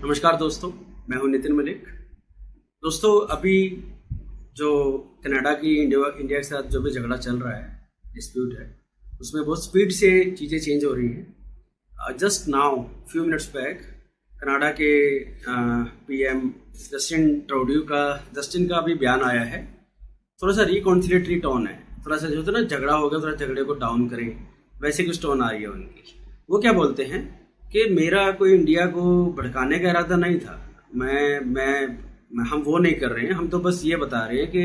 नमस्कार दोस्तों, मैं हूं नितिन मलिक। दोस्तों, अभी जो कनाडा की इंडिया के साथ जो भी झगड़ा चल रहा है, डिस्प्यूट है, उसमें बहुत स्पीड से चीज़ें चेंज हो रही हैं। Just now few minutes back Canada के पीएम जस्टिन का अभी बयान आया है। थोड़ा सा रिकॉन्सिलेटरी टोन है, थोड़ा सा जो होता है ना, झगड़ा हो गया, थोड़ा झगड़े को डाउन करें, वैसे कुछ टोन आ रही है उनकी। वो क्या बोलते हैं कि मेरा कोई इंडिया को भड़काने का इरादा नहीं था, हम वो नहीं कर रहे हैं। हम तो बस ये बता रहे हैं कि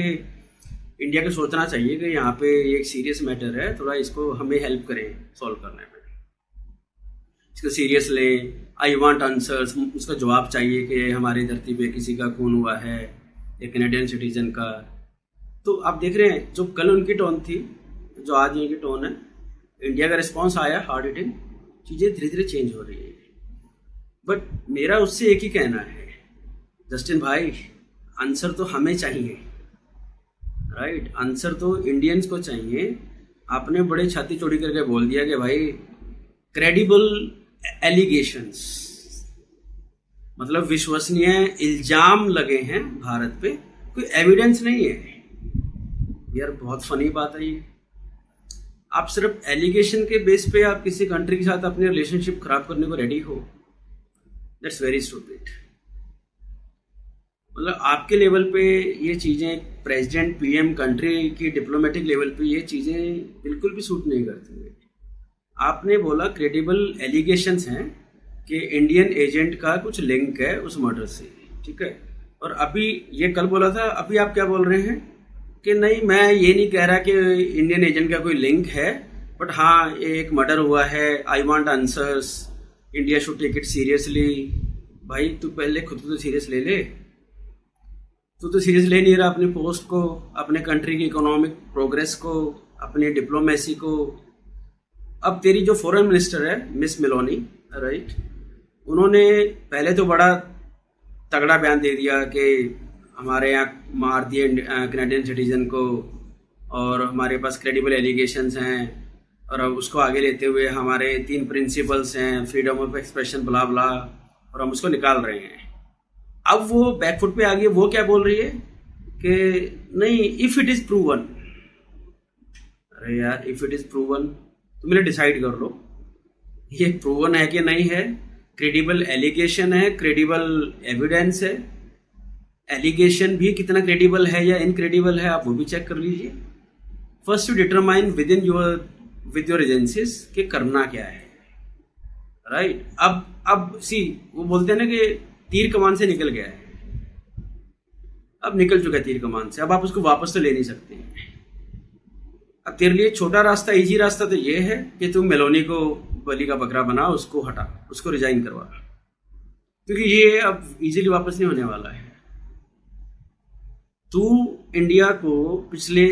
इंडिया को सोचना चाहिए कि यहाँ पे एक सीरियस मैटर है, थोड़ा इसको हमें हेल्प करें सॉल्व करने में, इसको सीरियस लें। आई वांट आंसर्स, उसका जवाब चाहिए कि हमारी धरती पे किसी का खून हुआ है, एक कैनेडियन सिटीजन का। तो आप देख रहे हैं, जो कल उनकी टोन थी, जो आज उनकी टोन है, इंडिया का रिस्पॉन्स आया हार्ड हिटिंग। चीज़ें धीरे धीरे चेंज हो रही है, बट मेरा उससे एक ही कहना है, जस्टिन भाई, आंसर तो हमें चाहिए, राइट? आंसर तो इंडियंस को चाहिए। आपने बड़े छाती चौड़ी करके बोल दिया कि भाई क्रेडिबल एलिगेशंस, मतलब विश्वसनीय इल्जाम लगे हैं भारत पे, कोई एविडेंस नहीं है। यार बहुत फनी बात है ये। आप सिर्फ एलिगेशन के बेस पे आप किसी कंट्री के साथ अपनी रिलेशनशिप खराब करने को रेडी हो? That's very stupid. मतलब आपके लेवल पे ये चीज़ें, प्रेसिडेंट, पीएम, कंट्री की डिप्लोमेटिक लेवल पे ये चीज़ें बिल्कुल भी सूट नहीं करती है। आपने बोला क्रेडिबल एलिगेशंस हैं कि इंडियन एजेंट का कुछ लिंक है उस मर्डर से, ठीक है? और अभी ये कल बोला था, अभी आप क्या बोल रहे हैं कि नहीं, मैं ये नहीं कह रहा कि इंडियन एजेंट का कोई लिंक है, बट हाँ एक मर्डर हुआ है, I want answers, India should take it seriously. भाई तू पहले खुद को तो सीरियस ले ले। तू तो सीरियस ले नहीं रहा अपनी पोस्ट को, अपने कंट्री की इकोनॉमिक प्रोग्रेस को, अपनी डिप्लोमेसी को। अब तेरी जो फॉरेन मिनिस्टर है मिस मेलोनी, राइट, उन्होंने पहले तो बड़ा तगड़ा बयान दे दिया कि हमारे यहाँ मार दिए कैनेडियन सिटीजन को और हमारे पास क्रेडिबल एलिगेशंस हैं, और अब उसको आगे लेते हुए हमारे 3 प्रिंसिपल्स हैं, फ्रीडम ऑफ एक्सप्रेशन, ब्ला ब्ला, और हम उसको निकाल रहे हैं। अब वो बैकफुट पे आ गई। वो क्या बोल रही है कि नहीं, इफ़ इट इज़ प्रूवन। अरे यार, इफ़ इट इज़ प्रूवन तो मैंने डिसाइड कर लो ये प्रूवन है कि नहीं है। क्रेडिबल एलिगेशन है, क्रेडिबल एविडेंस है। एलिगेशन भी कितना क्रेडिबल है या इनक्रेडिबल है, आप वो भी चेक कर लीजिए। First to determine with your agencies कि करना क्या है, राइट? अब सी, वो बोलते हैं ना कि तीर कमान से निकल गया है। अब निकल चुका है तीर कमान से, अब आप उसको वापस तो ले नहीं सकते हैं। अब तेरे लिए छोटा रास्ता, इजी रास्ता तो ये है कि तुम मेलोनी को बलि का बकरा बना, उसको हटा, उसको रिजाइन करवा, क्योंकि ये अब इजीली वापस नहीं होने वाला है। तू इंडिया को पिछले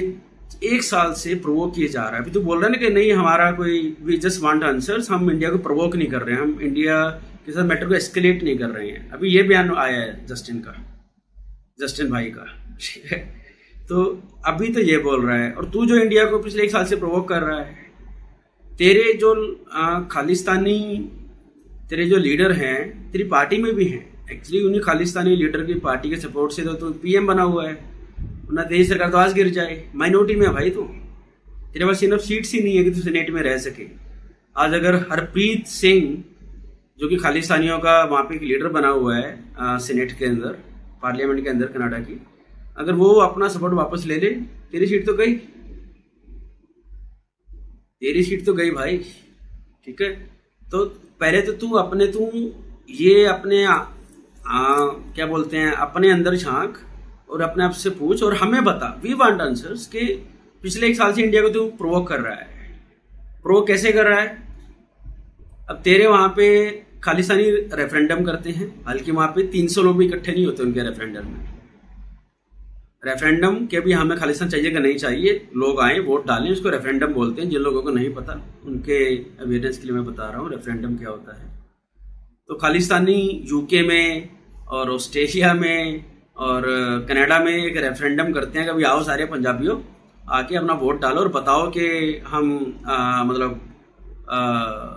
1 साल से प्रोवोक किए जा रहा है। अभी तू बोल रहा है ना कि नहीं, हमारा कोई, वी जस्ट वांट आंसर्स, हम इंडिया को प्रोवोक नहीं कर रहे हैं, हम इंडिया के साथ मैटर को एस्केलेट नहीं कर रहे हैं। अभी ये बयान आया है जस्टिन भाई का, ठीक है? तो अभी तो ये बोल रहा है, और तू जो इंडिया को पिछले 1 साल से प्रोवोक कर रहा है, तेरे जो खालिस्तानी, तेरे जो लीडर हैं, तेरी पार्टी में भी हैं एक्चुअली, उन्हीं खालिस्तानी लीडर की पार्टी के सपोर्ट से तो पीएम बना हुआ है, वरना तेरी सरकार तो आज गिर जाए। माइनॉरिटी में है भाई तू, तेरे पास इनफ सीट्स ही नहीं है कि तू सेनेट में रह सके। आज अगर हरप्रीत सिंह, जो कि खालिस्तानियों का वहाँ पे एक लीडर बना हुआ है सेनेट के अंदर, पार्लियामेंट के अंदर कनाडा की, अगर वो अपना सपोर्ट वापस ले ले, तेरी सीट तो गई, तेरी सीट तो गई भाई, ठीक है? तो पहले तो तू ये अपने क्या बोलते हैं, अपने अंदर झांक और अपने आप से पूछ और हमें बता। वी वांट आंसर्स कि पिछले 1 साल से इंडिया को तू प्रोवोक कर रहा है। प्रोवोक कैसे कर रहा है? अब तेरे वहाँ पे खालिस्तानी रेफरेंडम करते हैं, हालांकि वहाँ पे 300 लोग भी इकट्ठे नहीं होते उनके रेफरेंडम में। रेफरेंडम के भी हमें खालिस्तान चाहिए कि नहीं चाहिए, लोग आए वोट डालें, उसको रेफरेंडम बोलते हैं। जिन लोगों को नहीं पता उनके अवेयरनेस के लिए मैं बता रहा हूँ रेफरेंडम क्या होता है। तो खालिस्तानी यूके में और ऑस्ट्रेलिया में और कनाडा में एक रेफरेंडम करते हैं कि भाई आओ सारे पंजाबियों, आके अपना वोट डालो और बताओ कि हम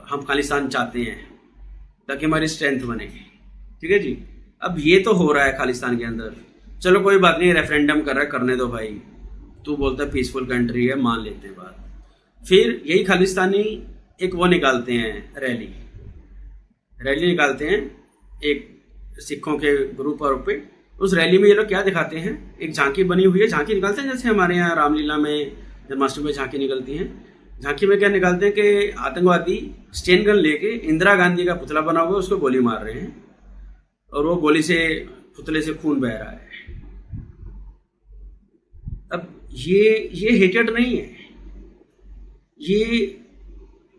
हम खालिस्तान चाहते हैं ताकि हमारी स्ट्रेंथ बने, ठीक है जी। अब ये तो हो रहा है खालिस्तान के अंदर, चलो कोई बात नहीं, रेफरेंडम कर रहा है, करने दो भाई, तू बोलता है पीसफुल कंट्री है, मान लेते हैं बात। फिर यही खालिस्तानी एक वो निकालते हैं, रैली निकालते हैं एक सिखों के ग्रुप और पे। उस रैली में ये लोग क्या दिखाते हैं, एक झांकी बनी हुई है, झांकी निकालते हैं जैसे हमारे यहाँ रामलीला में, जन्माष्टमी में झांकी निकलती है। झांकी में क्या निकालते हैं कि आतंकवादी स्टेन गन लेके इंदिरा गांधी का पुतला बना हुआ है, उसको गोली मार रहे हैं और वो गोली से, पुतले से खून बह रहा है। अब ये हेटेड नहीं है, ये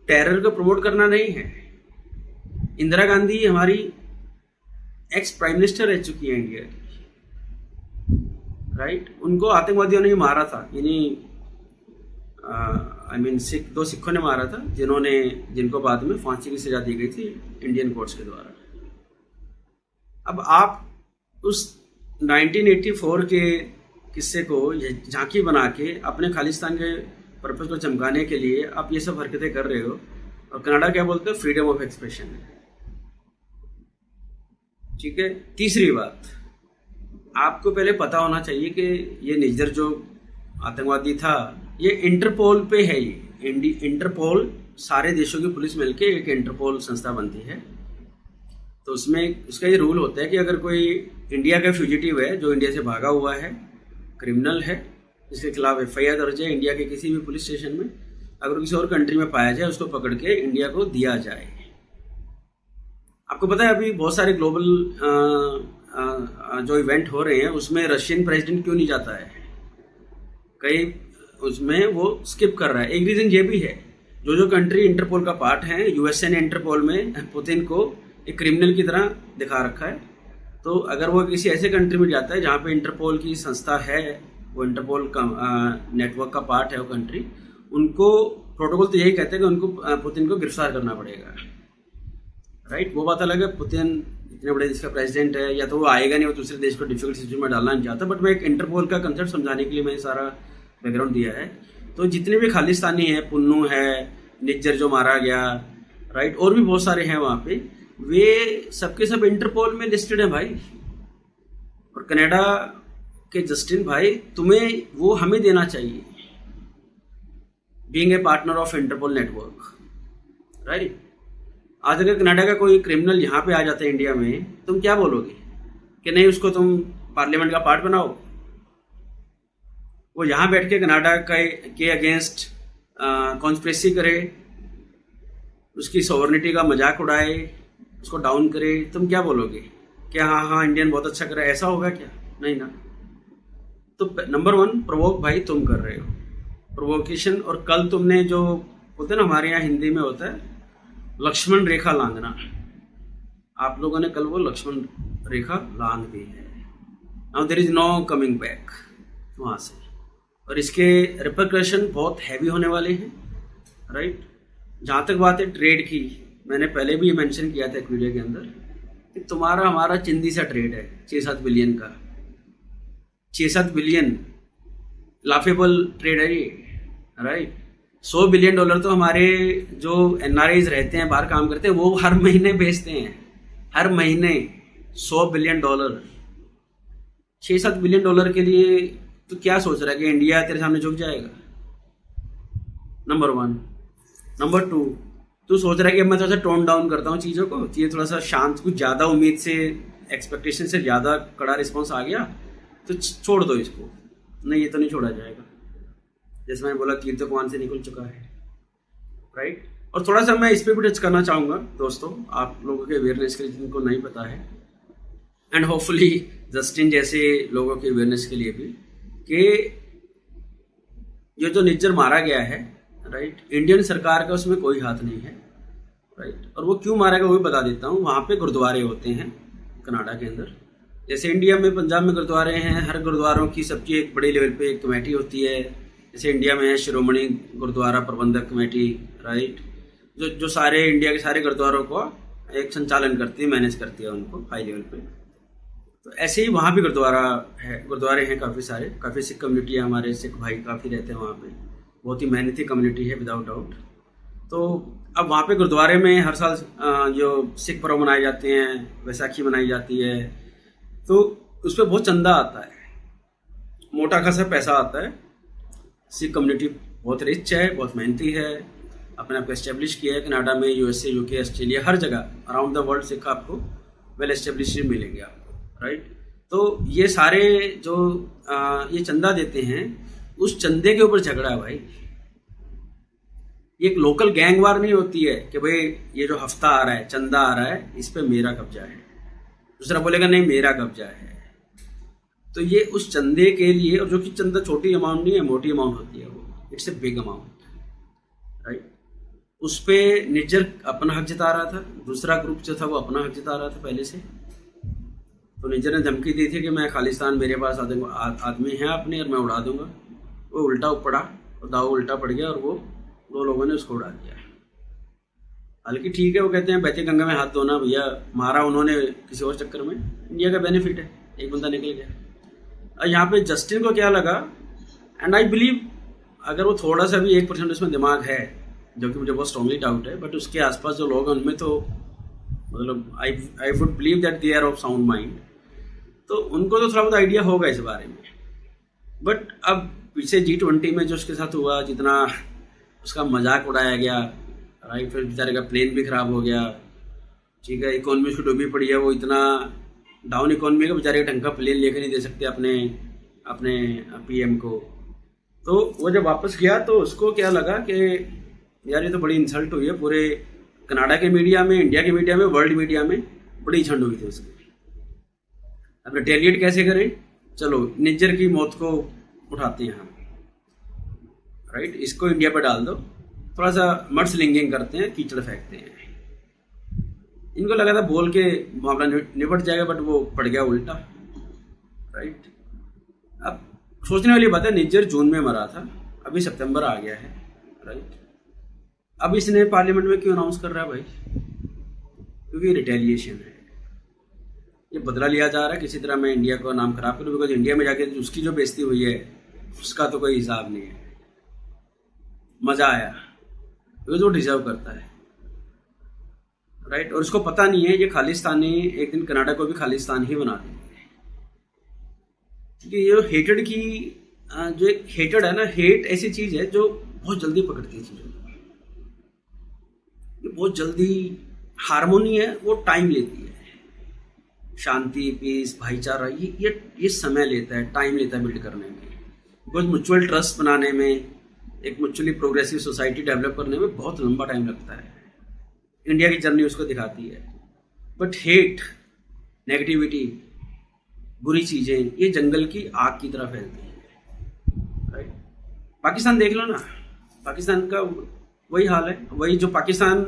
टेरर को प्रमोट करना नहीं है। इंदिरा गांधी हमारी एक्स प्राइम मिनिस्टर रह चुकी है इंडिया की, राइट। उनको आतंकवादियों ने ही मारा था, यानी दो सिखों ने मारा था, जिनको बाद में फांसी की सजा दी गई थी इंडियन कोर्ट्स के द्वारा। अब आप उस 1984 के किस्से को झांकी बना के अपने खालिस्तान के पर्पस को चमकाने के लिए आप ये सब हरकतें कर रहे हो, और कनाडा क्या बोलते हो, फ्रीडम ऑफ एक्सप्रेशन है, ठीक है। तीसरी बात, आपको पहले पता होना चाहिए कि ये निज्जर जो आतंकवादी था, ये इंटरपोल पे है। ये इंटरपोल सारे देशों की पुलिस मिलके एक इंटरपोल संस्था बनती है। तो उसमें उसका ये रूल होता है कि अगर कोई इंडिया का फ्यूजिटिव है, जो इंडिया से भागा हुआ है, क्रिमिनल है, जिसके खिलाफ FIR दर्ज है इंडिया के किसी भी पुलिस स्टेशन में, अगर किसी और कंट्री में पाया जाए, उसको पकड़ के इंडिया को दिया जाए। आपको पता है अभी बहुत सारे ग्लोबल जो इवेंट हो रहे हैं उसमें रशियन प्रेसिडेंट क्यों नहीं जाता है, कई उसमें वो स्किप कर रहा है। एक रीजन ये भी है, जो कंट्री इंटरपोल का पार्ट है, USA ने इंटरपोल में पुतिन को एक क्रिमिनल की तरह दिखा रखा है। तो अगर वो किसी ऐसे कंट्री में जाता है जहाँ पे इंटरपोल की संस्था है, वो इंटरपोल का नेटवर्क का पार्ट है वो कंट्री, उनको प्रोटोकॉल तो यही कहते हैं कि उनको पुतिन को गिरफ्तार करना पड़ेगा, राइट। वो बात अलग है, पुतिन इतने बड़े देश का प्रेसिडेंट है, या तो वो आएगा नहीं, वो दूसरे देश को डिफिकल्ट सिचुएशन में डालना नहीं चाहता। बट मैं एक इंटरपोल का कंसेप्ट समझाने के लिए मैंने सारा बैकग्राउंड दिया है। तो जितने भी खालिस्तानी है, पुन्नू है, निज्जर जो मारा गया, राइट, और भी बहुत सारे हैं वहाँ पे, वे सबके सब इंटरपोल में लिस्टेड है भाई। और कनाडा के जस्टिन भाई, तुम्हें वो हमें देना चाहिए, being a partner of Interpol network, right. आज अगर कनाडा का कोई क्रिमिनल यहाँ पे आ जाता है इंडिया में, तुम क्या बोलोगे कि नहीं उसको तुम पार्लियामेंट का पार्ट बनाओ? वो यहाँ बैठ के कनाडा के अगेंस्ट कॉन्स्पिरेसी करे, उसकी सॉवरेनिटी का मजाक उड़ाए, उसको डाउन करे, तुम क्या बोलोगे कि हाँ इंडियन बहुत अच्छा कर रहा है? ऐसा होगा क्या? नहीं ना। तो नंबर 1 प्रोवोक भाई तुम कर रहे हो, प्रोवोकेशन। और कल तुमने जो बोलते ना, हमारे यहाँ हिंदी में होता है लक्ष्मण रेखा लांघना, आप लोगों ने कल वो लक्ष्मण रेखा लांघ दी है। Now there is no coming back वहाँ से, और इसके रिपरकशन बहुत हैवी होने वाले हैं, राइट। जहाँ तक बात है ट्रेड की, मैंने पहले भी ये मेंशन किया था एक वीडियो के अंदर कि तुम्हारा हमारा चिंदी सा ट्रेड है 6-7 बिलियन का, 6-7 बिलियन लाफेबल ट्रेड है ये, राइट। $100 बिलियन तो हमारे जो NRIs रहते हैं, बाहर काम करते हैं, वो हर महीने भेजते हैं, हर महीने $100 बिलियन। 6-7 बिलियन डॉलर के लिए तो क्या सोच रहा है कि इंडिया तेरे सामने झुक जाएगा? नंबर 1। नंबर 2, तू सोच रहा है कि मैं थोड़ा सा टोन डाउन करता हूँ चीज़ों को, चीज़ें थोड़ा सा शांत, कुछ ज़्यादा उम्मीद से, एक्सपेक्टेशन से ज़्यादा कड़ा रिस्पॉन्स आ गया तो छोड़ दो इसको। नहीं, ये तो नहीं छोड़ा जाएगा। जैसे मैंने बोला, तीर तो कमान से निकल चुका है, राइट। और थोड़ा सा मैं इस पर भी टच करना चाहूँगा दोस्तों, आप लोगों के अवेयरनेस के लिए जिनको नहीं पता है, एंड होपफुली जस्टिन जैसे लोगों के अवेयरनेस के लिए भी, कि जो निज्जर मारा गया है, राइट, इंडियन सरकार का उसमें कोई हाथ नहीं है, राइट। और वो क्यों मारा गया वो भी बता देता हूँ। वहाँ पे गुरुद्वारे होते हैं कनाडा के अंदर, जैसे इंडिया में पंजाब में गुरुद्वारे हैं, हर गुरुद्वारों की सबकी एक बड़े लेवल पे एक कमेटी होती है। जैसे इंडिया में है श्रोमणी गुरुद्वारा प्रबंधक कमेटी, राइट, जो सारे इंडिया के सारे गुरुद्वारों को एक संचालन करती है, मैनेज करती है उनको हाई लेवल पे। तो ऐसे ही वहाँ भी गुरुद्वारे हैं काफ़ी सारे, काफ़ी सिख कम्युनिटी है, हमारे सिख भाई काफ़ी रहते हैं वहाँ पे, बहुत ही मेहनती कम्युनिटी है विदाउट डाउट। तो अब वहाँ पे गुरुद्वारे में हर साल जो सिख पर्व मनाए जाते हैं, वैसाखी मनाई जाती है, तो उस पर बहुत चंदा आता है, मोटा खासा पैसा आता है। सिख कम्युनिटी बहुत रिच है, बहुत मेहनती है, अपने आप को एस्टेब्लिश किया है कनाडा में, यूएसए, यूके, ऑस्ट्रेलिया, हर जगह अराउंड द वर्ल्ड सिख आपको वेल एस्टेब्लिश मिलेंगे आपको, राइट। तो ये सारे जो ये चंदा देते हैं, उस चंदे के ऊपर झगड़ा है भाई। ये एक लोकल गैंग वार नहीं होती है कि भाई ये जो हफ्ता आ रहा है, चंदा आ रहा है, इस पे मेरा कब्जा है, दूसरा बोलेगा नहीं मेरा कब्जा है। तो ये उस चंदे के लिए, और जो कि चंदा छोटी अमाउंट नहीं है, मोटी अमाउंट होती है, वो it's a big amount, right. उस पे निज्जर अपना हक जता रहा था, दूसरा ग्रुप जो था वो अपना हक जता रहा था पहले से। तो निज्जर ने धमकी दी थी कि मैं खालिस्तान, मेरे पास आदमी हैं अपने और मैं उड़ा दूंगा। वो उल्टा पड़ा, और दाव उल्टा पड़ गया और वो दो लोगों ने उसको उड़ा दिया। हालांकि ठीक है, वो कहते हैं बहती गंगा में हाथ धोना, भैया मारा उन्होंने किसी और चक्कर में, इंडिया का बेनिफिट है, एक बंदा निकल गया। और यहाँ पे जस्टिन को क्या लगा, एंड आई बिलीव अगर वो थोड़ा सा भी 1% उसमें दिमाग है, जो कि मुझे बहुत स्ट्रांगली डाउट है, बट उसके आसपास जो लोग हैं उनमें तो मतलब I would believe that they are of sound mind, तो उनको तो थोड़ा बहुत आइडिया होगा इस बारे में। बट अब पीछे G20 में जो उसके साथ हुआ, जितना उसका मजाक उड़ाया गया, राइट, फिर बेचारे का प्लेन भी खराब हो गया, ठीक है, इकोनॉमी उसकी डूबी पड़ी है, वो इतना डाउन इकोनॉमी का बेचारे का ढंग का प्लेन लेकर नहीं दे सकते अपने PM को। तो वो जब वापस गया तो उसको क्या लगा कि यार ये तो बड़ी इंसल्ट हुई है, पूरे कनाडा के मीडिया में, इंडिया के मीडिया में, वर्ल्ड मीडिया में बड़ी झंड हुई थी उसकी। अब रिटेलिएट कैसे करें, चलो निज्जर की मौत को उठाते हैं हम, राइट, इसको इंडिया पर डाल दो, थोड़ा सा मड स्लिंगिंग करते हैं, कीचड़ फेंकते हैं। इनको लगा था बोल के मामला निपट जाएगा, बट वो पड़ गया उल्टा, राइट। अब सोचने वाली बात है, निज्जर जून में मरा था, अभी सितंबर आ गया है, राइट। अब इसने पार्लियामेंट में क्यों अनाउंस कर रहा है भाई, क्योंकि रिटेलिएशन है, ये बदला लिया जा रहा है, किसी तरह मैं इंडिया का नाम खराब करूँ, बिकॉज इंडिया में जाके उसकी जो बेइज्जती हुई है उसका तो कोई हिसाब नहीं है। मजा आया बिकॉज वो डिजर्व करता है, राइट। और उसको पता नहीं है ये खालिस्तानी एक दिन कनाडा को भी खालिस्तान ही बना देंगे, क्योंकि ये हेटेड की जो एक हेटेड है ना, हेट ऐसी चीज है जो बहुत जल्दी पकड़ती है चीजों को, ये बहुत जल्दी, हारमोनी है वो टाइम लेती है, शांति, पीस, भाईचारा, ये समय लेता है, टाइम लेता है बिल्ड करने में, बिकॉज म्यूचुअल ट्रस्ट बनाने में, एक म्यूचुअली प्रोग्रेसिव सोसाइटी डेवलप करने में बहुत लंबा टाइम लगता है। इंडिया की जर्नी उसको दिखाती है। बट हेट, नेगेटिविटी, बुरी चीजें, ये जंगल की आग की तरह फैलती है, राइट। पाकिस्तान देख लो ना, पाकिस्तान का वही हाल है, वही जो पाकिस्तान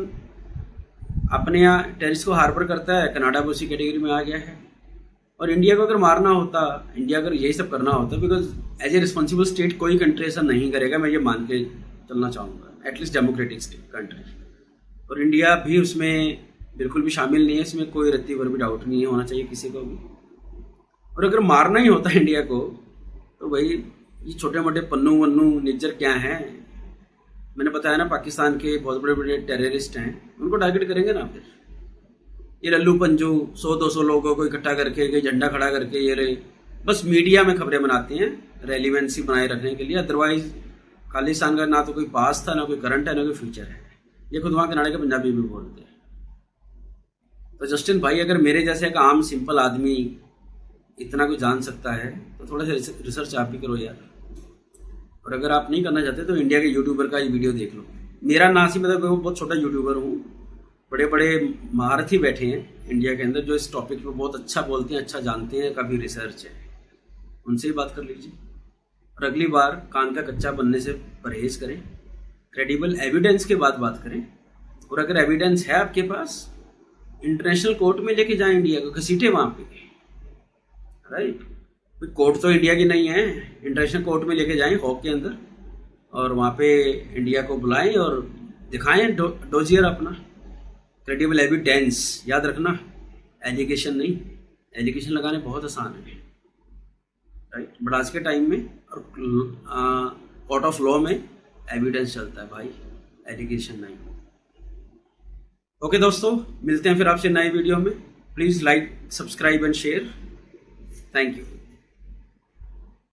अपने यहाँ टेररिस्ट को हार्बर करता है, कनाडा भी उसी कैटेगरी में आ गया है। और इंडिया को अगर मारना होता, इंडिया अगर यही सब करना होता, because as a responsible state कोई कंट्री ऐसा नहीं करेगा, मैं ये मान के चलना चाहूँगा, एटलीस्ट डेमोक्रेटिक कंट्री, और इंडिया भी उसमें बिल्कुल भी शामिल नहीं है, इसमें कोई रत्ती भर भी डाउट नहीं होना चाहिए किसी को भी। और अगर मारना ही होता इंडिया को, तो भाई ये छोटे मोटे पन्नू वन्नू निज्जर क्या हैं, मैंने बताया ना पाकिस्तान के बहुत बड़े बड़े टेररिस्ट हैं, उनको टारगेट करेंगे ना। फिर ये लल्लू पंजू 100-200 लोगों को इकट्ठा करके, कोई झंडा खड़ा करके, ये बस मीडिया में खबरें बनाते हैं रेलिवेंसी बनाए रखने के लिए। अदरवाइज खालिस्तान का ना तो कोई पास था, ना कोई करंट है, ना कोई फ्यूचर है। ये खुद वहाँ कनाडा के पंजाबी भी बोलते हैं। तो जस्टिन भाई, अगर मेरे जैसे एक आम सिंपल आदमी इतना कुछ जान सकता है, तो थोड़ा सा रिसर्च आप भी करो यार। और अगर आप नहीं करना चाहते तो इंडिया के यूट्यूबर का ये वीडियो देख लो। मेरा नासी, मतलब मैं बहुत छोटा यूट्यूबर हूँ, बड़े बड़े महारथी बैठे हैं इंडिया के अंदर जो इस टॉपिक पे बहुत अच्छा बोलते हैं, अच्छा जानते हैं, काफ़ी रिसर्च है, उनसे ही बात कर लीजिए। और अगली बार कान का कच्चा बनने से परहेज करें, क्रेडिबल एविडेंस के बाद बात करें। और अगर एविडेंस है आपके पास, इंटरनेशनल कोर्ट में लेके जाएं, इंडिया को घसीटे वहाँ पे, राइट। कोर्ट तो इंडिया की नहीं है, इंटरनेशनल कोर्ट में लेके जाएं, हॉक के अंदर, और वहाँ पे इंडिया को बुलाएं और दिखाएं डोजियर अपना क्रेडिबल एविडेंस। याद रखना, एलिगेशन नहीं, एलिगेशन लगाने बहुत आसान है, राइट। बट आज के टाइम में और कोर्ट ऑफ लॉ में एविडेंस चलता है भाई, एलिगेशन नहीं। ओके दोस्तों, मिलते हैं फिर आपसे नए वीडियो में। Please like, subscribe and share. Thank you.